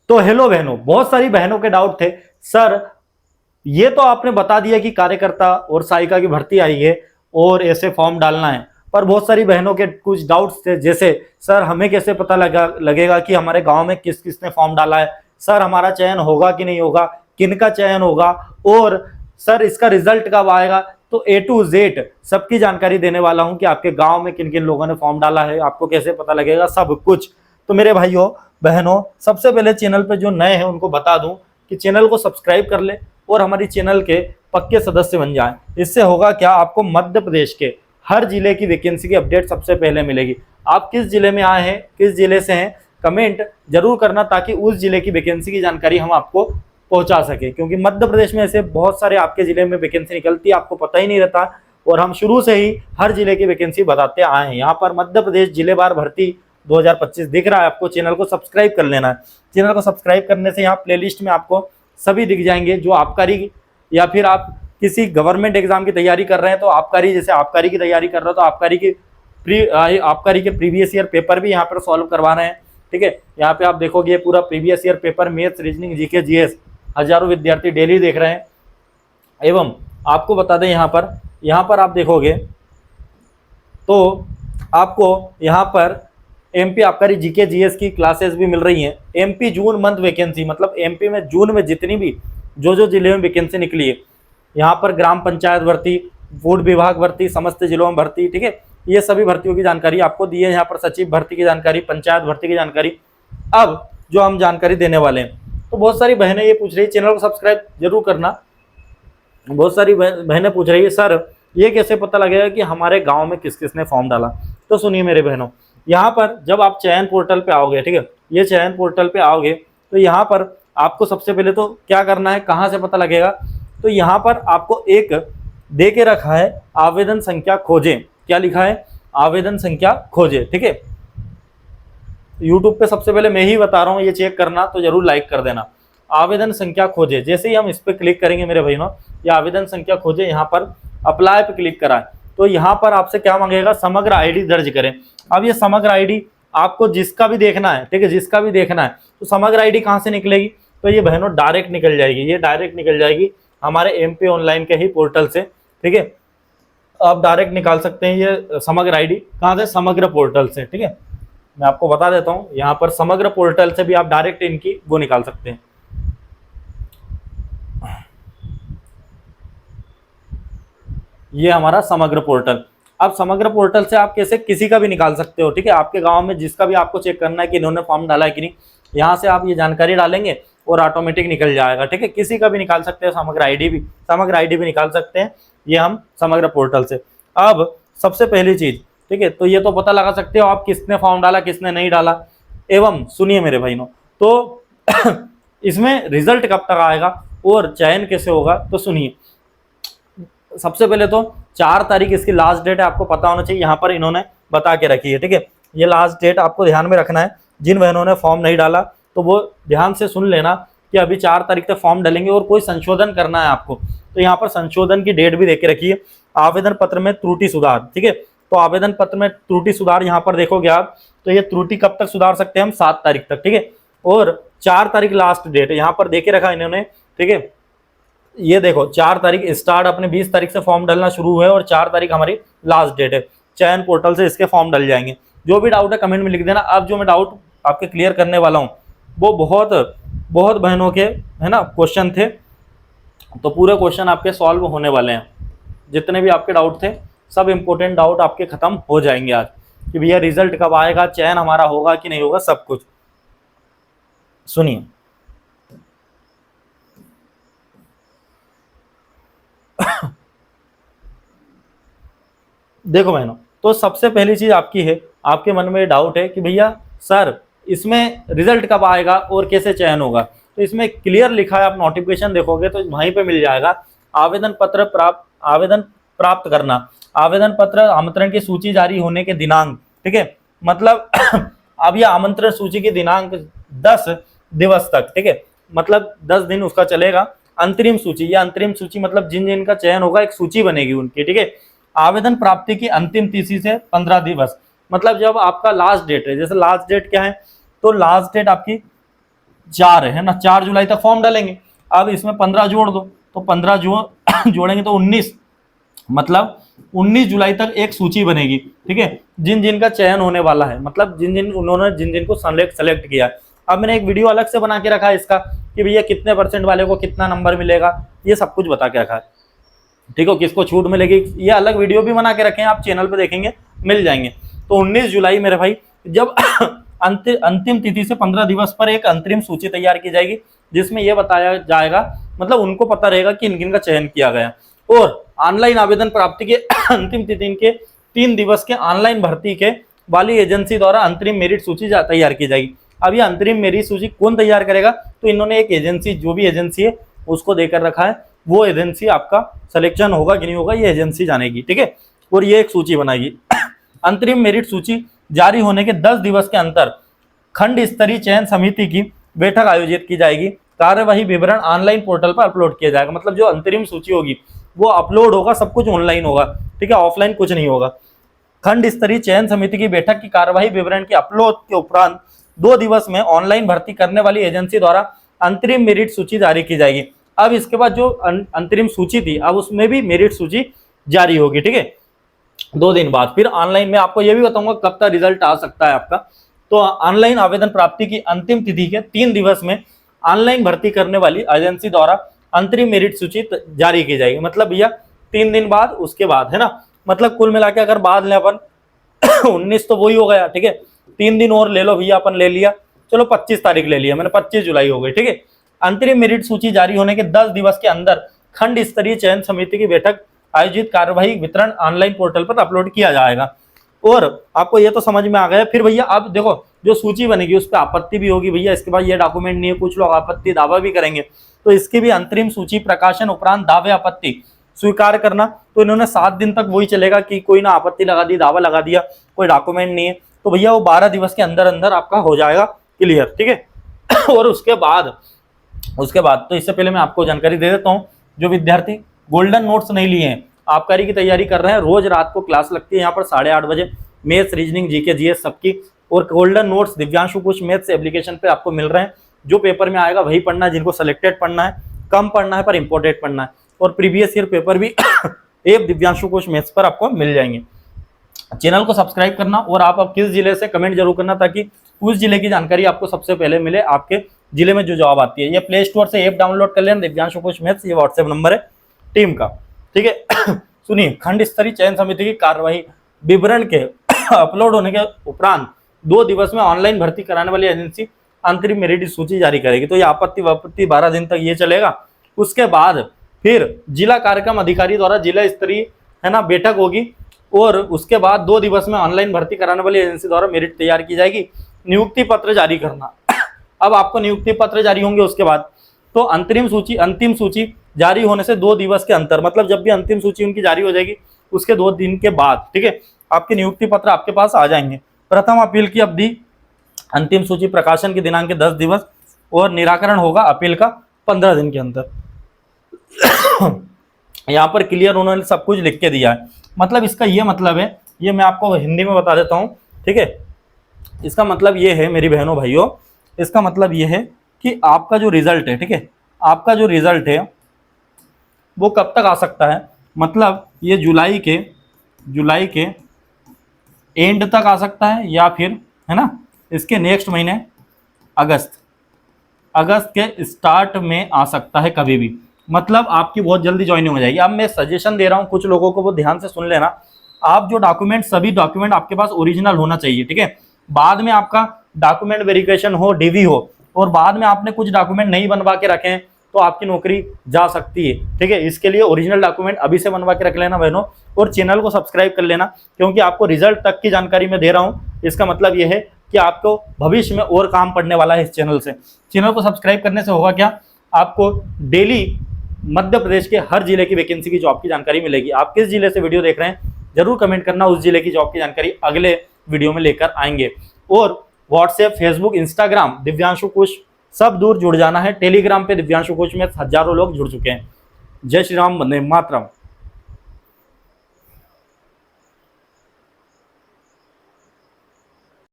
तो हेलो बहनों, बहुत सारी बहनों के डाउट थे सर, ये तो आपने बता दिया कि कार्यकर्ता और सहायिका की भर्ती आई है और ऐसे फॉर्म डालना है, पर बहुत सारी बहनों के कुछ डाउट्स थे, जैसे सर हमें कैसे पता लगेगा कि हमारे गांव में किस किसने फॉर्म डाला है, सर हमारा चयन होगा कि नहीं होगा, किनका चयन होगा, और सर इसका रिजल्ट कब आएगा। तो ए टू जेड सबकी जानकारी देने वाला हूं कि आपके गांव में किन किन लोगों ने फॉर्म डाला है, आपको कैसे पता लगेगा, सब कुछ। तो मेरे भाइयों बहनों, सबसे पहले चैनल पे जो नए हैं उनको बता दूं कि चैनल को सब्सक्राइब कर ले और हमारी चैनल के पक्के सदस्य बन जाएं। इससे होगा क्या, आपको मध्य प्रदेश के हर जिले की वैकेंसी की अपडेट सबसे पहले मिलेगी। आप किस जिले में आए हैं, किस जिले से हैं, कमेंट जरूर करना, ताकि उस जिले की वैकेंसी की जानकारी हम आपको पहुंचा सके, क्योंकि मध्य प्रदेश में ऐसे बहुत सारे आपके जिले में वैकेंसी निकलती है, आपको पता ही नहीं रहता, और हम शुरू से ही हर जिले की वैकेंसी बताते आए हैं। यहाँ पर मध्य प्रदेश जिलेवार भर्ती 2025 दिख रहा है आपको, चैनल को सब्सक्राइब कर लेना है। चैनल को सब्सक्राइब करने से यहाँ प्लेलिस्ट में आपको सभी दिख जाएंगे, जो आबकारी या फिर आप किसी गवर्नमेंट एग्जाम की तैयारी कर रहे हैं तो आबकारी, जैसे आबकारी की तैयारी कर रहे हो तो आबकारी के प्रीवियस ईयर पेपर भी यहाँ पर सॉल्व करवा रहे हैं। ठीक है, यहाँ पे आप देखोगे ये पूरा previous year paper, maths, reasoning, GK, GS, हजारों विद्यार्थी डेली देख रहे हैं। एवं आपको बता दें, यहाँ पर आप देखोगे तो आपको यहाँ पर एमपी आबकारी जीके जीएस की क्लासेस भी मिल रही हैं। एमपी जून मंथ वैकेंसी, मतलब एमपी में जून में जितनी भी जो जिले में वैकेंसी निकली है, यहाँ पर ग्राम पंचायत भर्ती, फूड विभाग भर्ती, समस्त जिलों में भर्ती, ठीक है, ये सभी भर्तियों की जानकारी आपको दी है। यहाँ पर सचिव भर्ती की जानकारी, पंचायत भर्ती की जानकारी। अब जो हम जानकारी देने वाले हैं, तो बहुत सारी बहनें ये पूछ रही है, चैनल को सब्सक्राइब जरूर करना। बहुत सारी बहनें पूछ रही है सर ये कैसे पता लगेगा कि हमारे गांव में किस किसने फॉर्म डाला। तो सुनिए मेरे बहनों, यहाँ पर जब आप चयन पोर्टल पे आओगे, ठीक है, ये चयन पोर्टल पे आओगे तो यहाँ पर आपको सबसे पहले तो क्या करना है, कहाँ से पता लगेगा, तो यहाँ पर आपको एक दे के रखा है, आवेदन संख्या खोजें। क्या लिखा है, आवेदन संख्या खोजें। ठीक है, यूट्यूब पे सबसे पहले मैं ही बता रहा हूँ, ये चेक करना, तो जरूर लाइक कर देना। आवेदन संख्या खोजे, जैसे ही हम इस पर क्लिक करेंगे मेरे भाइयों, ये आवेदन संख्या खोजे, यहाँ पर अप्लाई पे क्लिक कराएं, तो यहाँ पर आपसे क्या मांगेगा, समग्र आईडी दर्ज करें। अब ये समग्र आईडी आपको जिसका भी देखना है, ठीक है, जिसका भी देखना है, तो समग्र आईडी कहाँ से निकलेगी, तो ये बहनों डायरेक्ट निकल जाएगी, ये डायरेक्ट निकल जाएगी हमारे एमपी ऑनलाइन के ही पोर्टल से। ठीक है, आप डायरेक्ट निकाल सकते हैं ये समग्र आईडी, कहाँ से, समग्र पोर्टल से। ठीक है, मैं आपको बता देता हूँ, यहाँ पर समग्र पोर्टल से भी आप डायरेक्ट इनकी वो निकाल सकते हैं। ये हमारा समग्र पोर्टल। अब समग्र पोर्टल से आप कैसे किसी का भी निकाल सकते हो। ठीक है, आपके गांव में जिसका भी आपको चेक करना है कि इन्होंने फॉर्म डाला है कि नहीं, यहाँ से आप ये जानकारी डालेंगे और ऑटोमेटिक निकल जाएगा। ठीक है, किसी का भी निकाल सकते हैं, समग्र आईडी भी निकाल सकते हैं, ये हम समग्र पोर्टल से। अब सबसे पहली चीज, ठीक है, तो ये तो पता लगा सकते हो आप किसने फॉर्म डाला, किसने नहीं डाला। एवं सुनिए मेरे भाइयों, तो इसमें रिजल्ट कब तक आएगा और चयन कैसे होगा, तो सुनिए। सबसे पहले तो 4 तारीख इसकी लास्ट डेट है, आपको पता होना चाहिए, यहाँ पर इन्होंने बता के रखी है। ठीक है, ये लास्ट डेट आपको ध्यान में रखना है। जिन बहनों ने फॉर्म नहीं डाला तो वो ध्यान से सुन लेना कि अभी 4 तारीख तक फॉर्म डालेंगे और कोई संशोधन करना है आपको, तो यहाँ पर संशोधन की डेट भी दे के रखी है। आवेदन पत्र में त्रुटि सुधार, ठीक है, तो आवेदन पत्र में त्रुटि सुधार यहाँ पर देखोगे आप, तो ये त्रुटि कब तक सुधार सकते हैं हम, 7 तारीख तक। ठीक है, और 4 तारीख लास्ट डेट यहाँ पर दे के रखा इन्होंने। ठीक है, ये देखो 4 तारीख स्टार्ट, अपने 20 तारीख से फॉर्म डालना शुरू हुआ है और 4 तारीख हमारी लास्ट डेट है। चयन पोर्टल से इसके फॉर्म डल जाएंगे। जो भी डाउट है कमेंट में लिख देना। अब जो मैं डाउट आपके क्लियर करने वाला हूँ वो बहुत बहनों के है ना क्वेश्चन थे, तो पूरे क्वेश्चन आपके सॉल्व होने वाले हैं। जितने भी आपके डाउट थे सब इंपॉर्टेंट डाउट आपके खत्म हो जाएंगे आज, कि भैया रिजल्ट कब आएगा, चयन हमारा होगा कि नहीं होगा, सब कुछ सुनिए। देखो बहनों, तो सबसे पहली चीज आपकी है, आपके मन में डाउट है कि भैया सर इसमें रिजल्ट कब आएगा और कैसे चयन होगा। तो इसमें क्लियर लिखा है, आप नोटिफिकेशन देखोगे तो वहीं पे मिल जाएगा, आवेदन प्राप्त करना, आवेदन पत्र आमंत्रण की सूची जारी होने के दिनांक। ठीक है, मतलब अब यह आमंत्रण सूची की दिनांक 10 दिवस तक, ठीक है, मतलब 10 दिन उसका चलेगा। अंतरिम सूची, या अंतरिम सूची मतलब जिन जिन का चयन होगा एक सूची बनेगी उनकी। ठीक है, आवेदन प्राप्ति की अंतिम तिथि से 15 दिवस, मतलब जब आपका लास्ट डेट है, जैसे लास्ट डेट क्या है, तो लास्ट डेट आपकी 4 है ना, 4 जुलाई तक फॉर्म डालेंगे। अब इसमें 15 जोड़ दो, तो 15 जोड़ेंगे तो 19, मतलब 19 जुलाई तक एक सूची बनेगी, ठीक है, जिन जिन का चयन होने वाला है, मतलब जिन जिन को सेलेक्ट किया है। अब मैंने एक वीडियो अलग से बना के रखा है इसका कि भैया कितने % वाले को कितना नंबर मिलेगा, ये सब कुछ बता के रखा है, ठीक है, किसको छूट मिलेगी, ये अलग वीडियो भी बना के रखे हैं, आप चैनल पे देखेंगे मिल जाएंगे। तो 19 जुलाई मेरे भाई जब अंतिम तिथि से 15 दिवस पर एक अंतरिम सूची तैयार की जाएगी, जिसमें यह बताया जाएगा, मतलब उनको पता रहेगा कि इनकिन का चयन किया गया। और ऑनलाइन आवेदन प्राप्ति के अंतिम तिथि के 3 दिवस के ऑनलाइन भर्ती के वाली एजेंसी द्वारा अंतरिम मेरिट सूची तैयार की जाएगी। अब ये अंतरिम मेरिट सूची कौन तैयार करेगा, तो इन्होंने एक एजेंसी, जो भी एजेंसी है उसको देकर रखा है, वो एजेंसी आपका सिलेक्शन होगा कि नहीं होगा ये एजेंसी जानेगी, ठीक है, और ये एक सूची बनाएगी। अंतरिम मेरिट सूची जारी होने के 10 दिवस के अंतर खंड स्तरीय चयन समिति की बैठक आयोजित की जाएगी। कार्यवाही विवरण ऑनलाइन पोर्टल पर अपलोड किया जाएगा, मतलब जो अंतरिम सूची होगी वो अपलोड होगा, सब कुछ ऑनलाइन होगा, ठीक है, ऑफलाइन कुछ नहीं होगा। खंड स्तरीय चयन समिति की बैठक की कार्यवाही विवरण के अपलोड के उपरांत 2 दिवस में ऑनलाइन भर्ती करने वाली एजेंसी द्वारा अंतरिम मेरिट सूची जारी की जाएगी। अब इसके बाद जो अंतरिम सूची थी, अब उसमें भी मेरिट सूची जारी होगी, ठीक है, 2 दिन बाद। फिर ऑनलाइन में आपको यह भी बताऊंगा कब तक रिजल्ट आ सकता है आपका। तो ऑनलाइन आवेदन प्राप्ति की अंतिम तिथि के 3 दिवस में ऑनलाइन भर्ती करने वाली एजेंसी द्वारा अंतरिम मेरिट सूची जारी की जाएगी, मतलब भैया 3 दिन बाद, उसके बाद, है ना, मतलब कुल मिला के अगर बाद में अपन 19 तो वही हो गया, ठीक है, 3 दिन और ले लो भैया, अपन ले लिया, चलो 25 तारीख ले लिया मैंने, 25 जुलाई हो गई, ठीक है। अंतरिम मेरिट सूची जारी होने के 10 दिवस के अंदर खंड स्तरीय चयन समिति की बैठक आयोजित कार्यवाही वितरण ऑनलाइन पोर्टल पर अपलोड किया जाएगा। और आपको ये तो समझ में आ गया। फिर भैया अब देखो जो सूची बनेगी उस पर आपत्ति भी होगी भैया, इसके बाद ये डॉक्यूमेंट नहीं है, कुछ लोग आपत्ति दावा भी करेंगे, तो इसकी भी अंतरिम सूची प्रकाशन उपरांत दावे आपत्ति स्वीकार करना। तो इन्होंने 7 दिन तक वही चलेगा कि कोई ना आपत्ति लगा दी, दावा लगा दिया, कोई डॉक्यूमेंट नहीं है, तो भैया वो 12 दिवस के अंदर अंदर आपका हो जाएगा क्लियर, ठीक है। और उसके बाद तो इससे पहले मैं आपको जानकारी दे देता हूँ, जो विद्यार्थी गोल्डन नोट्स नहीं लिए हैं, आबकारी की तैयारी कर रहे हैं, रोज रात को क्लास लगती है यहाँ पर 8:30 बजे, मैथ्स, रीजनिंग, जीके, जीएस सबकी, और गोल्डन नोट्स दिव्यांशु कुछ मैथ्स एप्लीकेशन पे आपको मिल रहे हैं। जो पेपर में आएगा वही पढ़ना है, जिनको सेलेक्टेड पढ़ना है, कम पढ़ना है पर इंपॉर्टेंट पढ़ना है, और प्रीवियस ईयर पेपर भी एक दिव्यांशु कुछ मैथ्स पर आपको मिल जाएंगे। चैनल को सब्सक्राइब करना, और आप किस जिले से कमेंट जरूर करना, ताकि उस जिले की जानकारी आपको सबसे पहले मिले, आपके जिले में जो जॉब आती है। ये प्ले स्टोर से ऐप डाउनलोड कर लेना, दिव्यांशु कुछ मैथ्स, ये व्हाट्सएप नंबर है टीम का, ठीक है। सुनिए, खंड स्तरीय चयन समिति की कार्यवाही विवरण के अपलोड होने के उपरांत 2 दिवस में ऑनलाइन भर्ती कराने वाली एजेंसी अंतरिम मेरिट सूची जारी करेगी। तो ये आपत्ति वापत्ति 12 दिन तक ये चलेगा। उसके बाद फिर जिला कार्यक्रम अधिकारी द्वारा जिला स्तरीय, है ना, बैठक होगी, और उसके बाद 2 दिवस में ऑनलाइन भर्ती कराने वाली एजेंसी द्वारा मेरिट तैयार की जाएगी। नियुक्ति पत्र जारी करना, अब आपको नियुक्ति पत्र जारी होंगे उसके बाद। तो अंतिम सूची जारी होने से 2 दिवस के अंतर, मतलब जब भी अंतिम सूची उनकी जारी हो जाएगी उसके 2 दिन के बाद, ठीक है, आपके नियुक्ति पत्र आपके पास आ जाएंगे। प्रथम अपील की अवधि अंतिम सूची प्रकाशन के दिनांक के 10 दिवस, और निराकरण होगा अपील का 15 दिन के अंदर। यहाँ पर क्लियर उन्होंने सब कुछ लिख के दिया है। मतलब इसका ये मतलब है, ये मैं आपको हिंदी में बता देता हूँ, ठीक है। इसका मतलब ये है मेरी बहनों भाइयों, इसका मतलब ये है कि आपका जो रिजल्ट है, ठीक है, आपका जो रिजल्ट है वो कब तक आ सकता है, मतलब ये जुलाई के एंड तक आ सकता है, या फिर, है ना, इसके नेक्स्ट महीने अगस्त के स्टार्ट में आ सकता है कभी भी। मतलब आपकी बहुत जल्दी ज्वाइनिंग हो जाएगी। अब मैं सजेशन दे रहा हूँ कुछ लोगों को, वो ध्यान से सुन लेना। आप जो डॉक्यूमेंट, सभी डॉक्यूमेंट आपके पास ओरिजिनल होना चाहिए, ठीक है। बाद में आपका डॉक्यूमेंट वेरिफिकेशन हो, डीवी हो, और बाद में आपने कुछ डॉक्यूमेंट नहीं बनवा के रखे हैं तो आपकी नौकरी जा सकती है, ठीक है। इसके लिए ओरिजिनल डॉक्यूमेंट अभी से बनवा के रख लेना बहनों, और चैनल को सब्सक्राइब कर लेना, क्योंकि आपको रिजल्ट तक की जानकारी मैं दे रहा हूँ। इसका मतलब यह है कि आपको भविष्य में और काम पड़ने वाला है इस चैनल से। चैनल को सब्सक्राइब करने से होगा क्या, आपको डेली मध्य प्रदेश के हर जिले की वैकेंसी की जॉब की जानकारी मिलेगी। आप किस जिले से वीडियो देख रहे हैं जरूर कमेंट करना, उस जिले की जॉब की जानकारी अगले वीडियो में लेकर आएंगे। और व्हाट्सएप, फेसबुक, इंस्टाग्राम दिव्यांशु कुश सब दूर जुड़ जाना है। टेलीग्राम पे दिव्यांशु कुश में हजारों लोग जुड़ चुके हैं। जय श्री राम, वंदे मातरम।